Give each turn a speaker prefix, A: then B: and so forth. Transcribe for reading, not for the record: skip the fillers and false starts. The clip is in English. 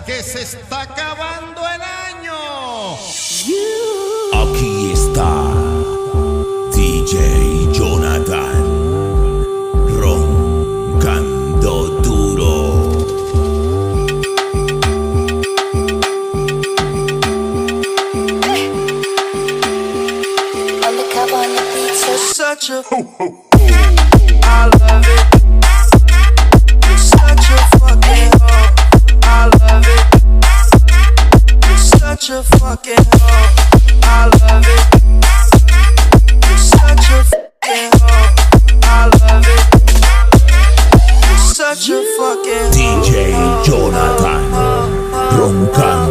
A: Gracias, que se está acabando el año.
B: Aquí está DJ Jonathan roncando duro.
C: Such a I love it. You're such a fucking hoe. I love it. You're such a fucking hoe. I love it. You're such a fucking hoe. I love it. You're such a fucking
B: DJ Jonathan roncando